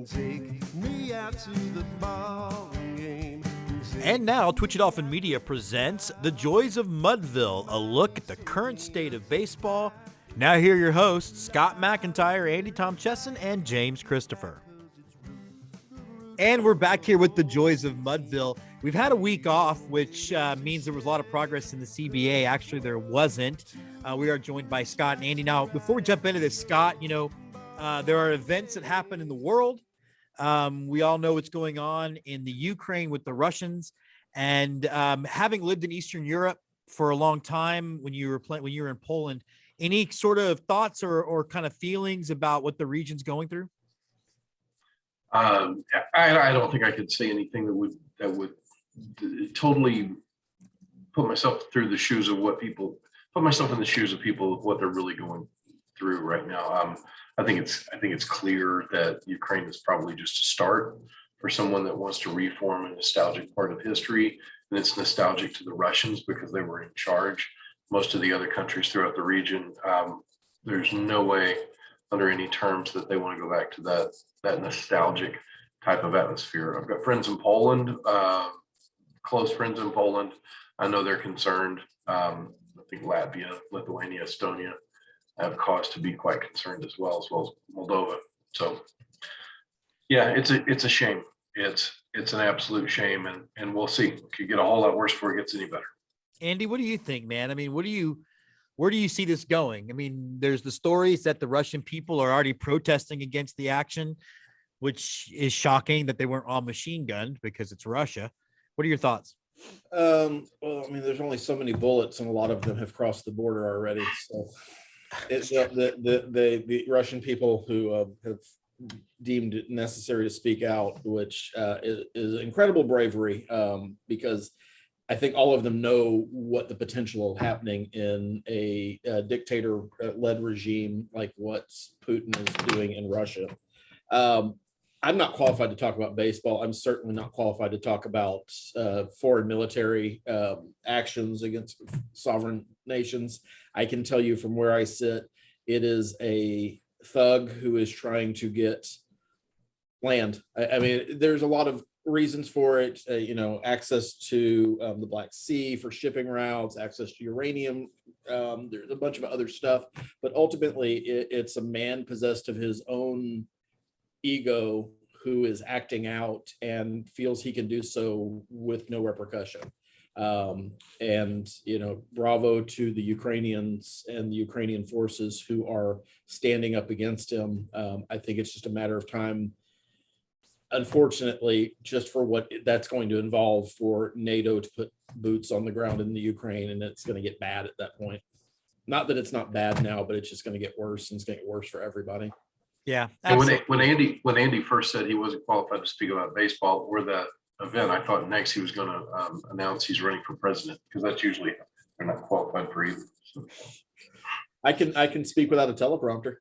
Take me out to the ball game. And now, Twitch It Off and Media presents The Joys of Mudville, a look at the current state of baseball. Now here are your hosts, Scott McIntyre, Andy Tom Chesson, and James Christopher. And we're back here with The Joys of Mudville. We've had a week off, which means there was a lot of progress in the CBA. Actually, there wasn't. We are joined by Scott and Andy. Now, before we jump into this, Scott, there are events that happen in the world. We all know what's going on in the Ukraine with the Russians, and having lived in Eastern Europe for a long time, when you were in Poland, any sort of thoughts or kind of feelings about what the region's going through? I don't think I could say anything that would totally put myself in the shoes of people what they're really going through right now. I think it's clear that Ukraine is probably just a start for someone that wants to reform a nostalgic part of history, and it's nostalgic to the Russians because they were in charge. Most of the other countries throughout the region, there's no way under any terms that they want to go back to that nostalgic type of atmosphere. I've got friends in Poland, close friends in Poland. I know they're concerned. I think Latvia, Lithuania, Estonia have cause to be quite concerned as well as Moldova. So yeah, it's a shame. It's an absolute shame, and we'll see. It could get a whole lot worse before it gets any better. Andy, what do you think, man? I mean, where do you see this going? I mean, there's the stories that the Russian people are already protesting against the action, which is shocking that they weren't all machine gunned because it's Russia. What are your thoughts? Well, I mean, there's only so many bullets, and a lot of them have crossed the border already. So it's the Russian people who have deemed it necessary to speak out, which is incredible bravery, because I think all of them know what the potential of happening in a dictator-led regime like what Putin is doing in Russia. I'm not qualified to talk about baseball. I'm certainly not qualified to talk about foreign military actions against sovereign nations. I can tell you from where I sit, it is a thug who is trying to get land. I mean, there's a lot of reasons for it, access to the Black Sea for shipping routes, access to uranium. There's a bunch of other stuff, but ultimately it's a man possessed of his own ego who is acting out and feels he can do so with no repercussion. And bravo to the Ukrainians and the Ukrainian forces who are standing up against him. I think it's just a matter of time, unfortunately, just for what that's going to involve for NATO to put boots on the ground in the Ukraine, and it's going to get bad at that point. Not that it's not bad now, but it's just going to get worse, and it's going to get worse for everybody. Yeah. And when Andy first said he wasn't qualified to speak about baseball or that event, I thought next he was going to announce he's running for president, because that's usually they're not qualified for either. So. I can speak without a teleprompter.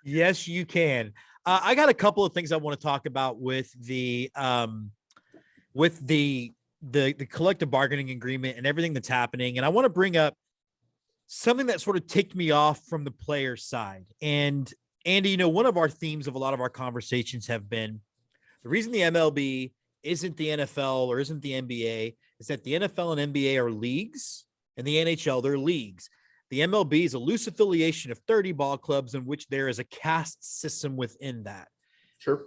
Yes, you can. I got a couple of things I want to talk about with the collective bargaining agreement and everything that's happening. And I want to bring up something that sort of ticked me off from the player side. And Andy, one of our themes of a lot of our conversations have been the reason the MLB isn't the NFL or isn't the NBA is that the NFL and NBA are leagues, and the NHL, they're leagues. The MLB is a loose affiliation of 30 ball clubs in which there is a caste system within that. Sure.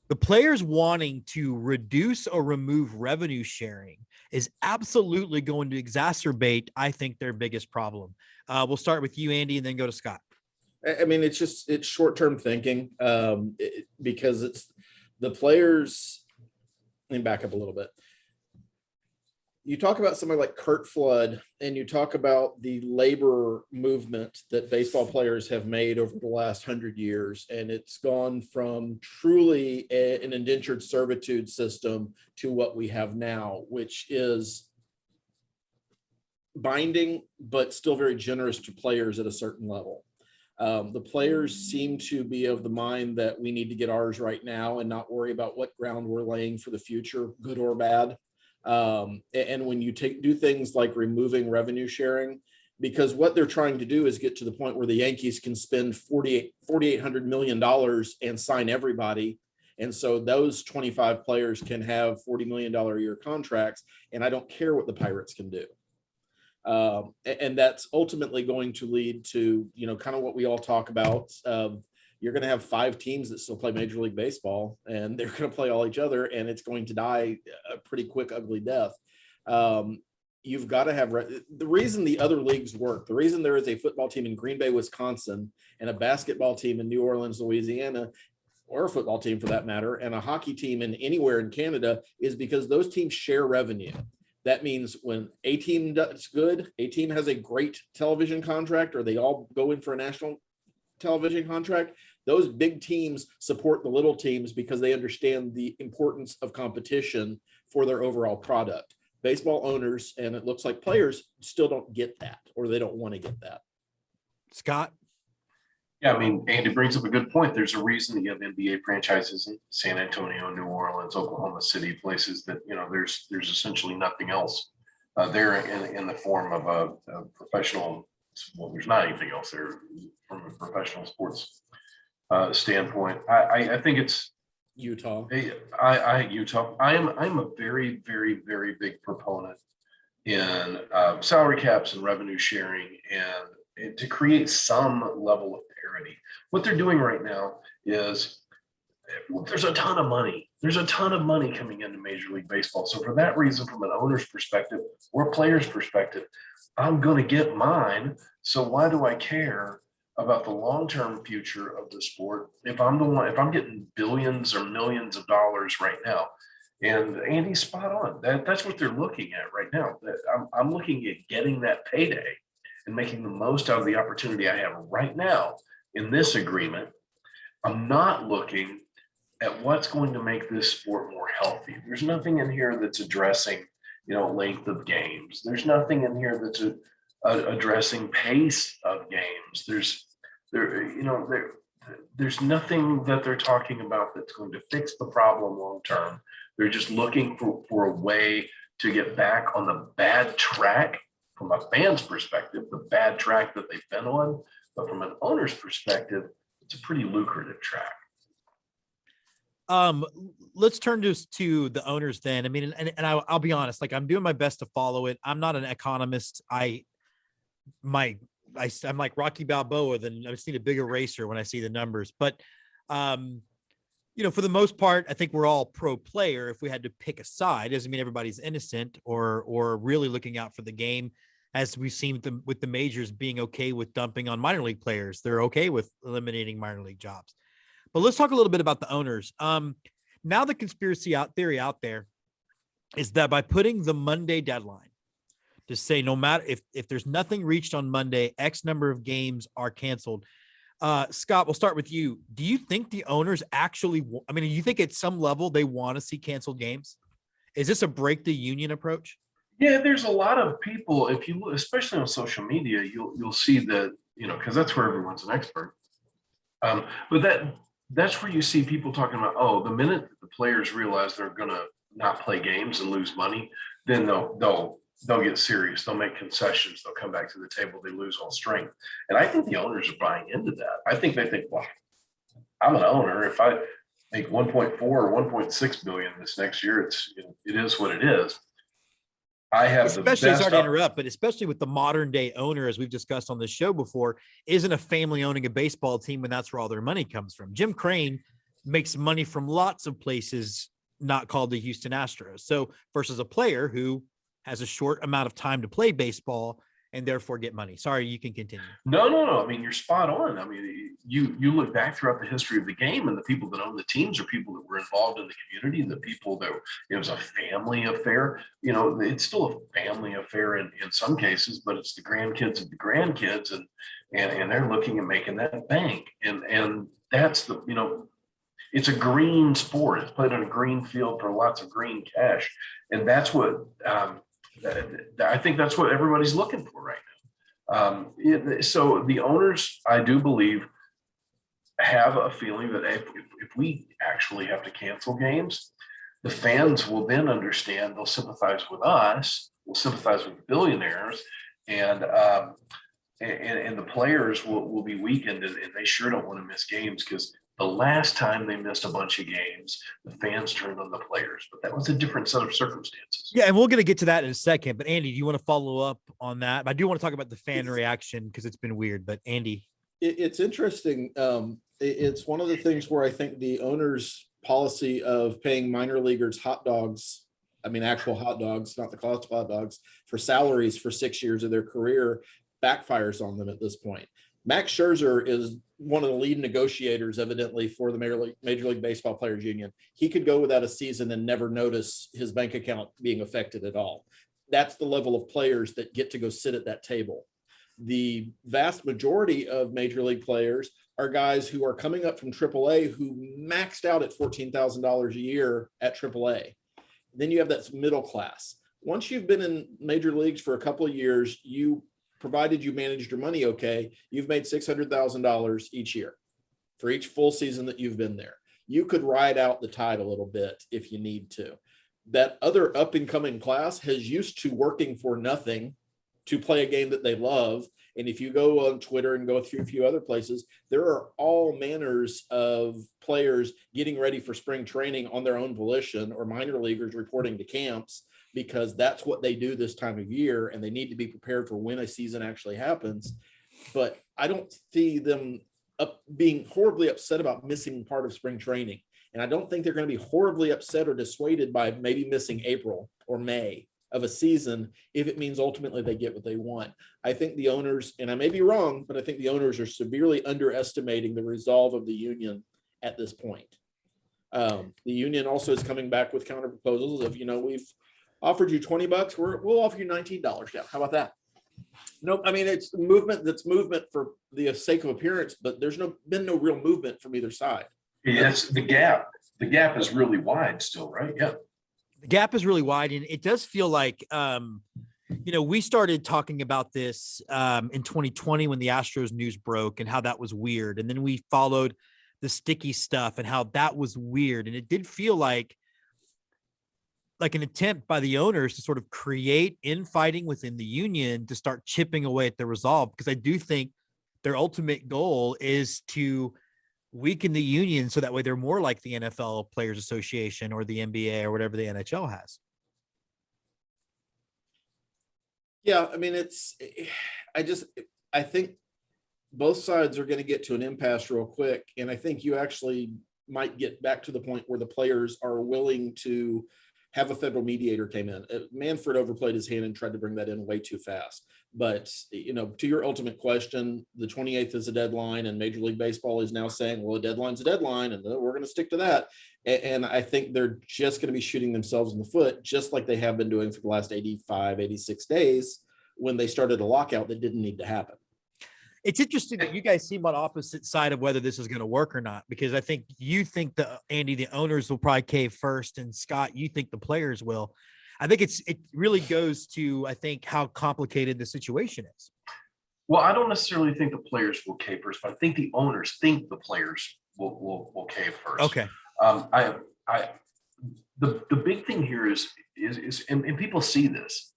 The players wanting to reduce or remove revenue sharing is absolutely going to exacerbate, I think, their biggest problem. We'll start with you, Andy, and then go to Scott. I mean, it's short-term thinking, because it's the players. Let me back up a little bit. You talk about somebody like Curt Flood, and you talk about the labor movement that baseball players have made over the last 100 years, and it's gone from truly an indentured servitude system to what we have now, which is binding, but still very generous to players at a certain level. The players seem to be of the mind that we need to get ours right now and not worry about what ground we're laying for the future, good or bad. And when you do things like removing revenue sharing, because what they're trying to do is get to the point where the Yankees can spend $4,800 million and sign everybody. And so those 25 players can have $40 million a year contracts. And I don't care what the Pirates can do. And that's ultimately going to lead to, kind of what we all talk about. You're going to have 5 teams that still play Major League Baseball, and they're going to play all each other, and it's going to die a pretty quick, ugly death. You've got to have the reason the other leagues work. The reason there is a football team in Green Bay, Wisconsin, and a basketball team in New Orleans, Louisiana, or a football team for that matter, and a hockey team in anywhere in Canada is because those teams share revenue. That means when a team does good, a team has a great television contract, or they all go in for a national television contract, those big teams support the little teams because they understand the importance of competition for their overall product. Baseball owners, and it looks like players, still don't get that, or they don't want to get that. Scott? Yeah, I mean, Andy brings up a good point. There's a reason that you have NBA franchises in San Antonio, New Orleans, Oklahoma City, places that, there's essentially nothing else there in the form of a professional. Well, there's not anything else there from a professional sports standpoint. I think it's Utah. Utah. I'm a very, very, very big proponent in salary caps and revenue sharing, and to create some level of parity. What they're doing right now is there's a ton of money. There's a ton of money coming into Major League Baseball. So for that reason, from an owner's perspective or a player's perspective, I'm going to get mine. So why do I care about the long-term future of the sport if I'm getting billions or millions of dollars right now? And Andy's spot on. That's what they're looking at right now. I'm looking at getting that payday and making the most out of the opportunity I have right now in this agreement. I'm not looking at what's going to make this sport more healthy. There's nothing in here that's addressing, length of games. There's nothing in here that's addressing pace of games. There's nothing that they're talking about that's going to fix the problem long term. They're just looking for a way to get back on the bad track from a fan's perspective, the bad track that they've been on. But from an owner's perspective, it's a pretty lucrative track. Let's turn to the owners then. I mean, and I'll be honest, like, I'm doing my best to follow it. I'm not an economist. I'm like Rocky Balboa, then I've seen a big eraser when I see the numbers. But, for the most part, I think we're all pro player. If we had to pick a side, doesn't mean everybody's innocent or really looking out for the game. As we've seen with the majors being okay with dumping on minor league players, they're okay with eliminating minor league jobs. But let's talk a little bit about the owners. Now the conspiracy theory out there is that by putting the Monday deadline to say no matter if there's nothing reached on Monday, X number of games are canceled. Scott, we'll start with you. Do you think the owners actually, do you think at some level they want to see canceled games? Is this a break the union approach? Yeah, there's a lot of people, if you look, especially on social media, you'll see that, because that's where everyone's an expert. But that's where you see people talking about, the minute the players realize they're going to not play games and lose money, then they'll get serious. They'll make concessions. They'll come back to the table. They lose all strength. And I think the owners are buying into that. I think they think, well, I'm an owner. If I make 1.4 or 1.6 billion this next year, it is what it is. I have especially, sorry to interrupt, but especially with the modern day owner, as we've discussed on this show before, isn't a family owning a baseball team when that's where all their money comes from. Jim Crane makes money from lots of places not called the Houston Astros. So versus a player who has a short amount of time to play baseball and therefore get money. Sorry, you can continue. No. I mean, you're spot on. I mean, you look back throughout the history of the game, and the people that own the teams are people that were involved in the community, the people that it was a family affair. It's still a family affair in some cases, but it's the grandkids of the grandkids, and they're looking at making that bank. And that's it's a green sport. It's played on a green field for lots of green cash. And that's what I think that's what everybody's looking for right now. So the owners, I do believe, have a feeling that if we actually have to cancel games, the fans will then understand. They'll sympathize with us. We'll sympathize with the billionaires. And and the players will be weakened, and they sure don't want to miss games, because the last time they missed a bunch of games, the fans turned on the players, but that was a different set of circumstances. Yeah, and we're going to get to that in a second. But Andy, do you want to follow up on that? I do want to talk about the fan reaction because it's been weird. But Andy, It's interesting. It's one of the things where I think the owner's policy of paying minor leaguers hot dogs, I mean, actual hot dogs, not the cost of hot dogs, for salaries for 6 years of their career backfires on them at this point. Max Scherzer is one of the lead negotiators, evidently, for the Major League Baseball Players Union. He could go without a season and never notice his bank account being affected at all. That's the level of players that get to go sit at that table. The vast majority of major league players are guys who are coming up from AAA who maxed out at $14,000 a year at AAA. Then you have that middle class. Once you've been in major leagues for a couple of years, provided you managed your money okay, you've made $600,000 each year for each full season that you've been there. You could ride out the tide a little bit if you need to. That other up and coming class has used to working for nothing to play a game that they love. And if you go on Twitter and go through a few other places, there are all manners of players getting ready for spring training on their own volition, or minor leaguers reporting to camps, because that's what they do this time of year, and they need to be prepared for when a season actually happens. But I don't see them being horribly upset about missing part of spring training. And I don't think they're going to be horribly upset or dissuaded by maybe missing April or May of a season if it means ultimately they get what they want. I think the owners, and I may be wrong, but I think the owners are severely underestimating the resolve of the union at this point. The union also is coming back with counter proposals of, we've offered you $20, we'll offer you $19 down. How about that? Nope. I mean, it's movement that's movement for the sake of appearance, but there's been no real movement from either side. Yes, the gap is really wide still, right? Yeah. the gap is really wide, and it does feel like, we started talking about this in 2020 when the Astros news broke and how that was weird. And then we followed the sticky stuff and how that was weird. And it did feel like an attempt by the owners to sort of create infighting within the union to start chipping away at the resolve, because I do think their ultimate goal is to weaken the union so that way they're more like the NFL Players Association or the NBA or whatever the NHL has. Yeah, I mean, I think both sides are going to get to an impasse real quick. And I think you actually might get back to the point where the players are willing to have a federal mediator came in. Manfred overplayed his hand and tried to bring that in way too fast. But, to your ultimate question, the 28th is a deadline, and Major League Baseball is now saying, well, a deadline's a deadline, and we're going to stick to that. And I think they're just going to be shooting themselves in the foot, just like they have been doing for the last 85, 86 days when they started a lockout that didn't need to happen. It's interesting that you guys seem on opposite side of whether this is going to work or not, because I think you think Andy, the owners will probably cave first, and Scott, you think the players will. I think it really goes to, I think, how complicated the situation is. Well, I don't necessarily think the players will cave first, but I think the owners think the players will cave first. Okay. The big thing here is and people see this.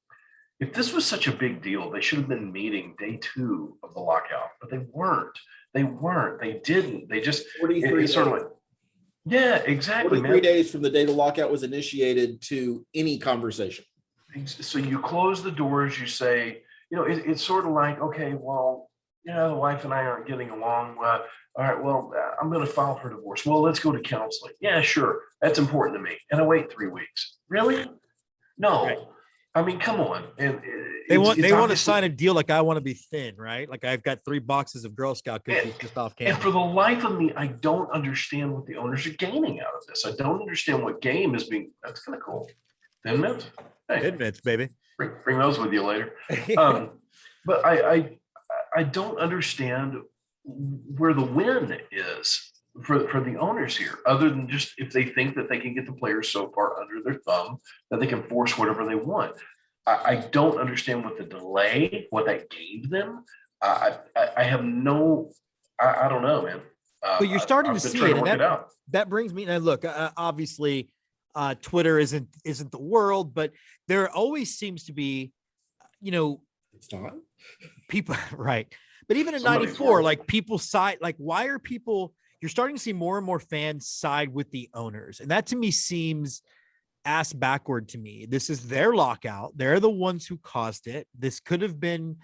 If this was such a big deal, they should have been meeting day 2 of the lockout, but they weren't. They didn't. They just, it's sort of like, yeah, exactly. 43 days from the day the lockout was initiated to any conversation. So you close the doors, you say, it's sort of like, okay, well, the wife and I aren't getting along. All right, well, I'm going to file for divorce. Well, let's go to counseling. Yeah, sure. That's important to me. And I wait 3 weeks. Really? No. Right. I mean, come on. And they want to sign a deal like I want to be thin, right? Like I've got 3 boxes of Girl Scout cookies just off camera. And for the life of me, I don't understand what the owners are gaining out of this. I don't understand what game is being. That's kind of cool. Thin Mints? Hey, Thin Mints, baby. Bring those with you later. But I don't understand where the win is for the owners here, other than just if they think that they can get the players so far under their thumb that they can force whatever they want. I don't understand what the delay, what that gave them. I have no, I don't know, man. But you're starting to see it, and that brings me. And look, obviously, Twitter isn't the world, but there always seems to be, It's not. People, right? But even in Somebody's '94, wrong. like people side, like why are people? You're starting to see more and more fans side with the owners, and that to me seems ass backward to me. This is their lockout. They're the ones who caused it. This could have been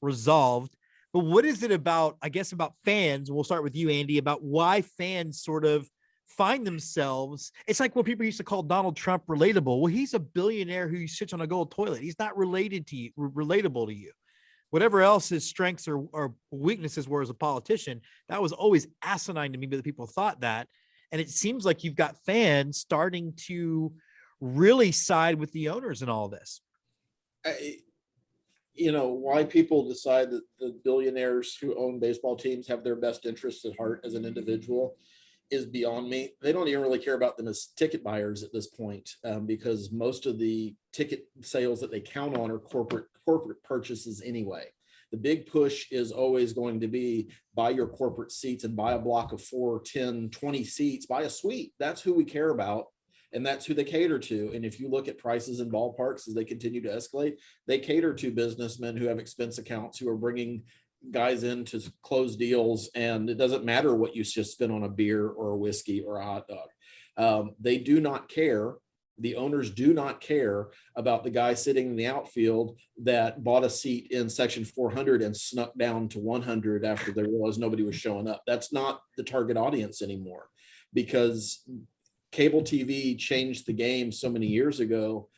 resolved. But what is it about, I guess, about fans? We'll start with you, Andy, about why fans sort of find themselves. It's like what people used to call Donald Trump relatable. Well, he's a billionaire who sits on a gold toilet. He's not related to you, relatable to you. Whatever else his strengths or weaknesses were as a politician, that was always asinine to me, but the people thought that. And it seems like you've got fans starting to really side with the owners in all this. Why people decide that the billionaires who own baseball teams have their best interests at heart as an individual is beyond me. They don't even really care about them as ticket buyers at this point, because most of the ticket sales that they count on are corporate purchases anyway. The big push is always going to be buy your corporate seats and buy a block of 4, 10, 20 seats, buy a suite. That's who we care about. And that's who they cater to. And if you look at prices in ballparks as they continue to escalate, they cater to businessmen who have expense accounts, who are bringing guys in to close deals. And it doesn't matter what you just spend on a beer or a whiskey or a hot dog. They do not care. The owners do not care about the guy sitting in the outfield that bought a seat in section 400 and snuck down to 100 after they realized nobody was showing up. That's not the target audience anymore, because cable TV changed the game so many years ago.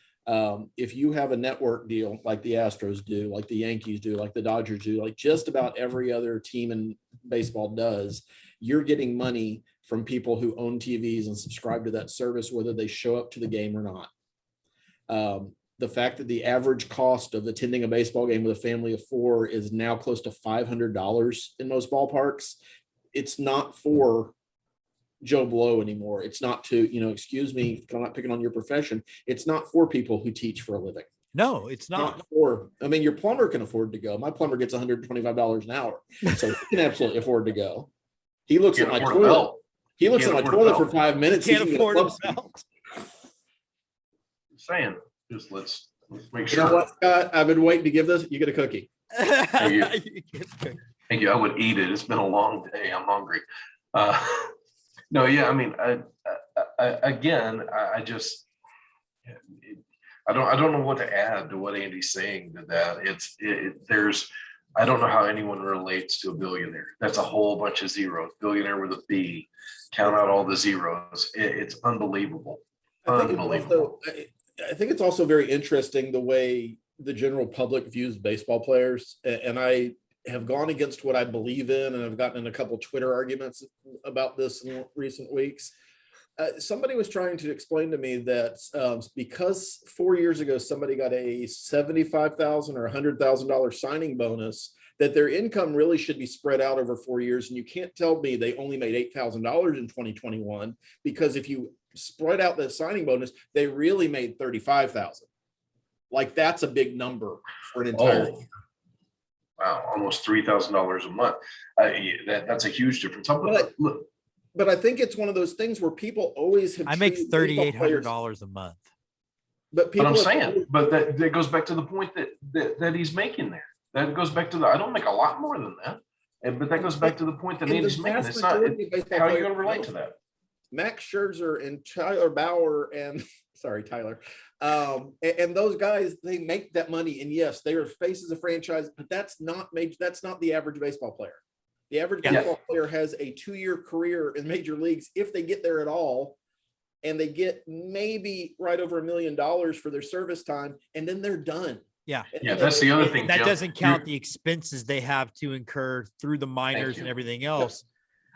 If you have a network deal like the Astros do, like the Yankees do, like the Dodgers do, like just about every other team in baseball does, you're getting money from people who own TVs and subscribe to that service, whether they show up to the game or not. The fact that the average cost of attending a baseball game with a family of 4 is now close to $500 in most ballparks. It's not for Joe Blow anymore. It's not to, excuse me, I'm not picking on your profession. It's not for people who teach for a living. No, it's not. Your plumber can afford to go. My plumber gets $125 an hour. So he can absolutely afford to go. He looks at my toilet. He looks at my toilet for 5 minutes. He can't afford a belt. Saying, just let's make sure. You know what, Scott? I've been waiting to give this. You get a cookie. Thank you. Thank you. I would eat it. It's been a long day. I'm hungry. No, yeah. I mean, I just, I don't know what to add to what Andy's saying to that. I don't know how anyone relates to a billionaire. That's a whole bunch of zeros. Billionaire with a B. Count out all the zeros. It's unbelievable. I think it's also very interesting the way the general public views baseball players. And I have gone against what I believe in, and I've gotten in a couple of Twitter arguments about this in recent weeks. Somebody was trying to explain to me that because 4 years ago somebody got a $75,000 or $100,000 signing bonus, that their income really should be spread out over 4 years. And you can't tell me they only made $8,000 in 2021, because if you spread out that signing bonus, they really made $35,000. Like, that's a big number for an entire year. Wow, almost $3,000 a month. That's a huge difference. But I think it's one of those things where people always have. I make $3,800 a month. But I'm saying, but that goes back to the point that he's making there. That goes back to I don't make a lot more than that. But that goes back to the point that Andy's making. It's not. How are you going to relate to that? Max Scherzer and Tyler Bauer and Tyler. And those guys, they make that money. And yes, they are faces of franchise, but that's not the average baseball player. The average baseball player has a 2-year career in major leagues, if they get there at all, and they get maybe right over $1 million for their service time, and then they're done. Yeah. Yeah, that's the other thing. That doesn't count the expenses they have to incur through the minors and everything else.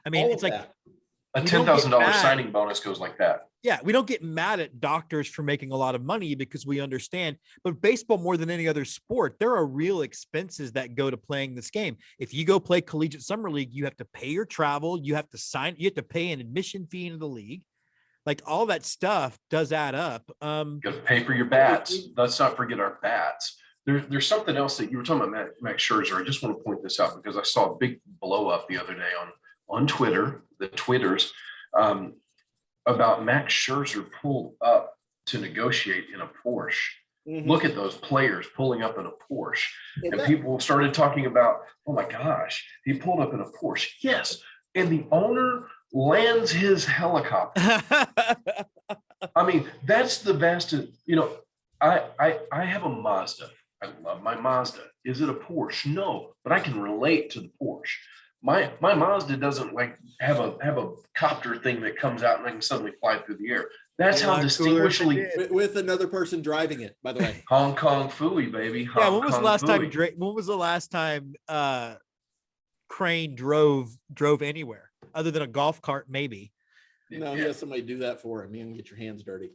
I mean, it's like a $10,000 signing bonus goes like that. Yeah, we don't get mad at doctors for making a lot of money because we understand, but baseball, more than any other sport, there are real expenses that go to playing this game. If you go play collegiate summer league, you have to pay your travel, you have to pay an admission fee into the league. Like, all that stuff does add up. You got to pay for your bats. Let's not forget our bats. There's something else that you were talking about, Max Scherzer. I just want to point this out because I saw a big blow up the other day on Twitter, the Twitters, about Max Scherzer pulled up to negotiate in a Porsche Look at those players pulling up in a Porsche. Well, And people started talking about, oh my gosh, he pulled up in a Porsche. Yes. And the owner lands his helicopter. I mean, that's the best. I have a Mazda. I love my Mazda. Is it a Porsche? No, but I can relate to the Porsche. My Mazda doesn't like have a copter thing that comes out and I can suddenly fly through the air. That's how distinguishingly with another person driving it, by the way. Hong Kong Phooey, baby. Hong when was the Kong last time Phooey. when was the last time Crane drove anywhere other than a golf cart, maybe? No, he has somebody do that for him. You can get your hands dirty.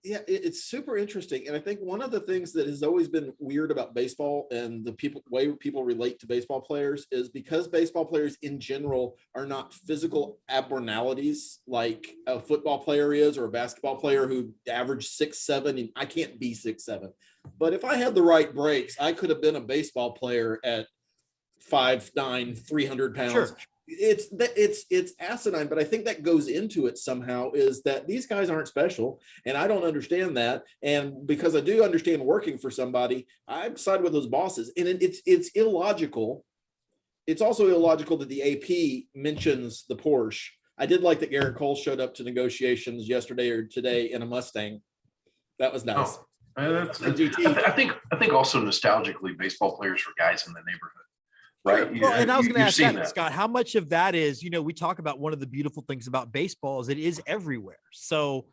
It's super interesting. And I think one of the things that has always been weird about baseball and the way people relate to baseball players is because baseball players in general are not physical abnormalities like a football player is or a basketball player who averaged 6'7", and I can't be 6'7". But if I had the right breaks, I could have been a baseball player at 5'9", 300 pounds. Sure. It's asinine, but I think that goes into it somehow, is that these guys aren't special, and I don't understand that. And because I do understand working for somebody, I side with those bosses, and it's illogical. It's also illogical that the AP mentions the Porsche. I did like that Garrett Cole showed up to negotiations yesterday or today in a Mustang. That was nice. I think also nostalgically, baseball players were guys in the neighborhood. Right. Well, and I was going to ask that, Scott, how much of that is, we talk about one of the beautiful things about baseball is it is everywhere. So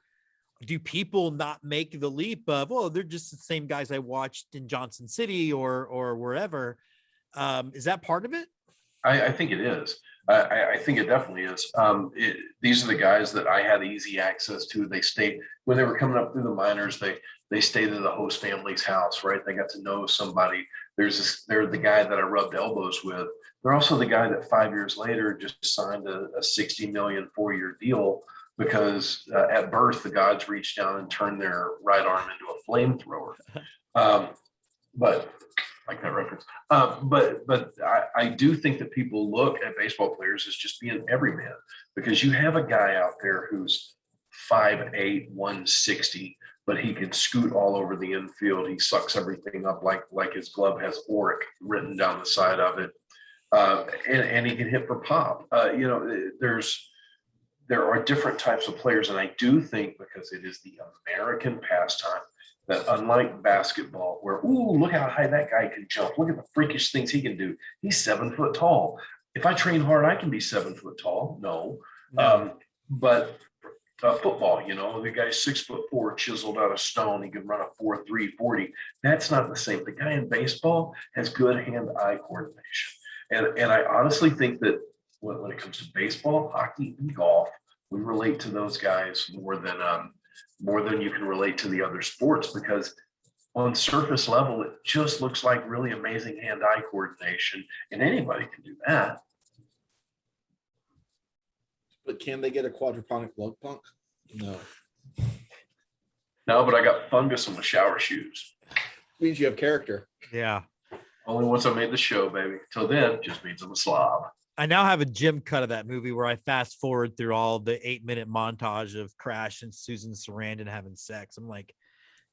do people not make the leap of, oh, they're just the same guys I watched in Johnson City or wherever? Is that part of it? I think it is. I think it definitely is. These are the guys that I had easy access to. They stayed when they were coming up through the minors. They stayed at the host family's house, right? They got to know somebody. They're the guy that I rubbed elbows with. They're also the guy that 5 years later just signed a $60 million 4-year deal because at birth the gods reached down and turned their right arm into a flamethrower. But like that reference. But I do think that people look at baseball players as just being everyman, because you have a guy out there who's 5'8", 160, but he can scoot all over the infield. He sucks everything up like his glove has Oric written down the side of it. And he can hit for pop. There are different types of players. And I do think because it is the American pastime that unlike basketball where, ooh, look how high that guy can jump. Look at the freakish things he can do. He's 7 foot tall. If I train hard, I can be 7 foot tall. No. But football, the guy's 6'4", chiseled out of stone. He can run a 4.3 40. That's not the same. The guy in baseball has good hand-eye coordination. And I honestly think that when it comes to baseball, hockey, and golf, we relate to those guys more than you can relate to the other sports, because on surface level, it just looks like really amazing hand-eye coordination, and anybody can do that. But can they get a quadriponic lug punk? No. No, but I got fungus on my shower shoes. Means you have character. Yeah. Only once I made the show, baby. Till then, just means I'm a slob. I now have a gym cut of that movie where I fast forward through all the 8-minute montage of Crash and Susan Sarandon having sex. I'm like,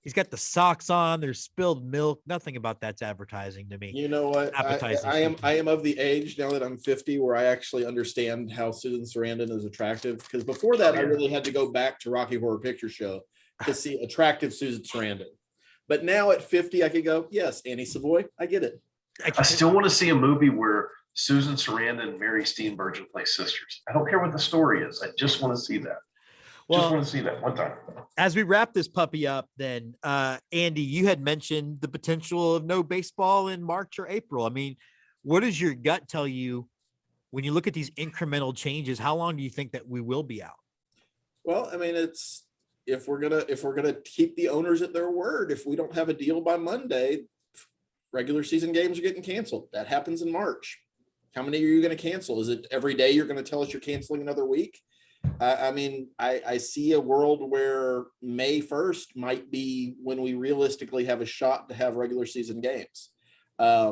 he's got the socks on, there's spilled milk. Nothing about that's advertising to me. You know what? I am of the age now that I'm 50 where I actually understand how Susan Sarandon is attractive. Because before that, I really had to go back to Rocky Horror Picture Show to see attractive Susan Sarandon. But now at 50, I could go, yes, Annie Savoy, I get it. I still want to see a movie where Susan Sarandon and Mary Steenburgen play sisters. I don't care what the story is. I just want to see that. Just want to see that one time. As we wrap this puppy up, then, Andy, you had mentioned the potential of no baseball in March or April. I mean, what does your gut tell you when you look at these incremental changes? How long do you think that we will be out? Well, I mean, it's if we're gonna keep the owners at their word, if we don't have a deal by Monday, regular season games are getting canceled. That happens in March. How many are you going to cancel? Is it every day you're going to tell us you're canceling another week? I mean, I see a world where May 1st might be when we realistically have a shot to have regular season games. I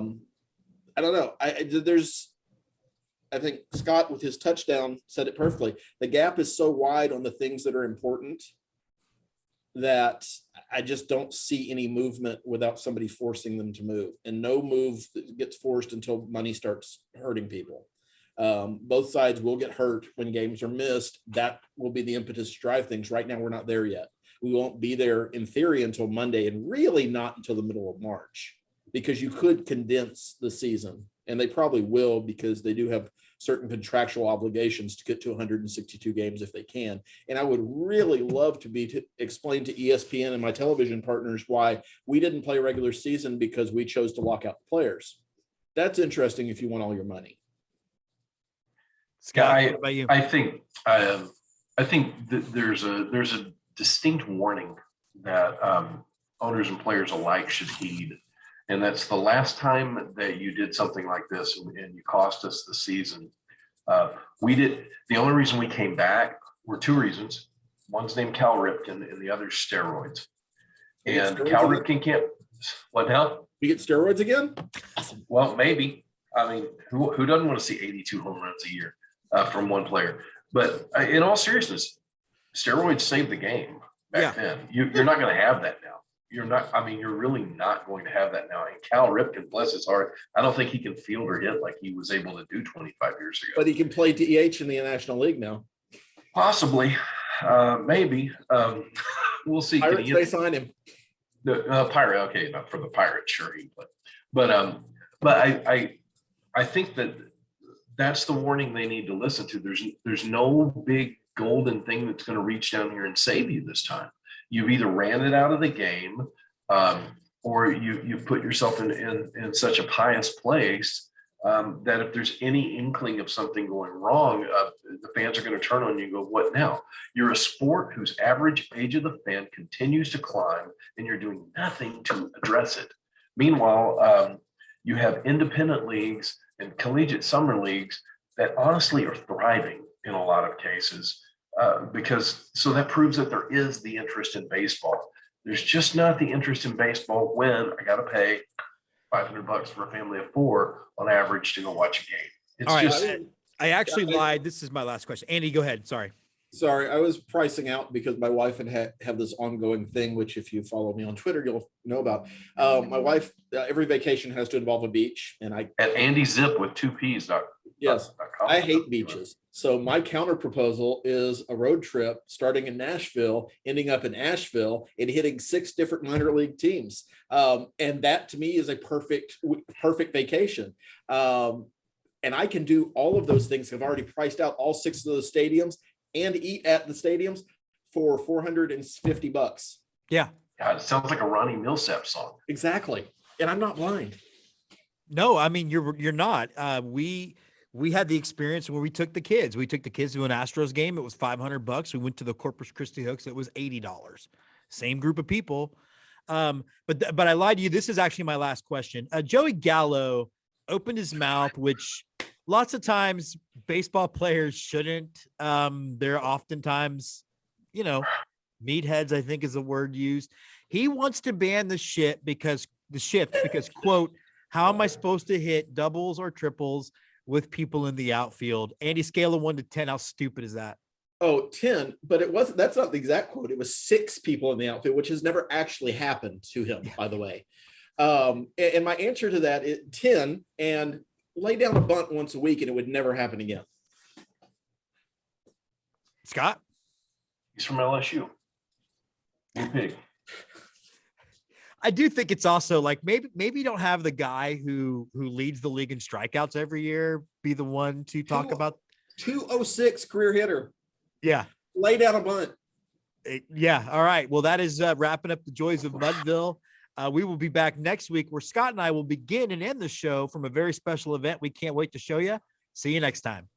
don't know. I think Scott with his touchdown said it perfectly. The gap is so wide on the things that are important that I just don't see any movement without somebody forcing them to move, and no move that gets forced until money starts hurting people. Both sides will get hurt when games are missed. That will be the impetus to drive things. Right now, we're not there yet. We won't be there in theory until Monday, and really not until the middle of March, because you could condense the season, and they probably will, because they do have certain contractual obligations to get to 162 games if they can. And I would really love to explain to ESPN and my television partners why we didn't play regular season because we chose to lock out the players. That's interesting if you want all your money. Scott, Yeah, what about you? I think that there's a distinct warning that owners and players alike should heed. And that's the last time that you did something like this and you cost us the season. The only reason we came back were two reasons. One's named Cal Ripken and the other's steroids. And Cal Ripken can't, what now? We get steroids again? Awesome. Well, maybe. I mean, who doesn't want to see 82 home runs a year from one player? But in all seriousness, steroids saved the game back then. You're not going to have that now. You're really not going to have that now. And Cal Ripken, bless his heart, I don't think he can field or hit like he was able to do 25 years ago. But he can play DH in the National League now. Possibly. Maybe. We'll see. Pirates, they sign him. The Pirate, okay, not for the Pirates, sure he would. But I think that's the warning they need to listen to. There's no big golden thing that's going to reach down here and save you this time. You've either ran it out of the game, or you put yourself in such a pious place that if there's any inkling of something going wrong, the fans are going to turn on you and go, what now? You're a sport whose average age of the fan continues to climb, and you're doing nothing to address it. Meanwhile, you have independent leagues and collegiate summer leagues that honestly are thriving in a lot of cases. So that proves that there is the interest in baseball. There's just not the interest in baseball when I got to pay $500 for a family of four on average to go watch a game. It's All right, just, I actually lied. This is my last question. Andy, go ahead. Sorry, I was pricing out because my wife and have this ongoing thing, which if you follow me on Twitter, you'll know about. My wife, every vacation has to involve a beach, and I at Andy Zip with 2Ps. Yes, I hate beaches. So my counter proposal is a road trip starting in Nashville, ending up in Asheville, and hitting 6 different minor league teams. And that to me is a perfect vacation. And I can do all of those things. I've already priced out all 6 of those stadiums and eat at the stadiums for $450. Yeah. God, it sounds like a Ronnie Millsap song. Exactly. And I'm not blind. No, I mean, you're not. We had the experience where we took the kids. We took the kids to an Astros game. It was $500. We went to the Corpus Christi Hooks. It was $80. Same group of people. But I lied to you. This is actually my last question. Joey Gallo opened his mouth, which lots of times baseball players shouldn't. They're oftentimes, meatheads, I think is the word used. He wants to ban the shift because quote, how am I supposed to hit doubles or triples with people in the outfield? Andy, scale of 1 to 10, how stupid is that? Oh, 10, but that's not the exact quote. It was 6 people in the outfield, which has never actually happened to him, by the way. And my answer to that is 10, and lay down a bunt once a week and it would never happen again. Scott? He's from LSU. Good pick. I do think it's also like maybe you don't have the guy who leads the league in strikeouts every year be the one to talk about 206 career hitter. Yeah. Lay down a bunt. Yeah. All right. Well, that is wrapping up the joys of Mudville. We will be back next week where Scott and I will begin and end the show from a very special event we can't wait to show you. See you next time.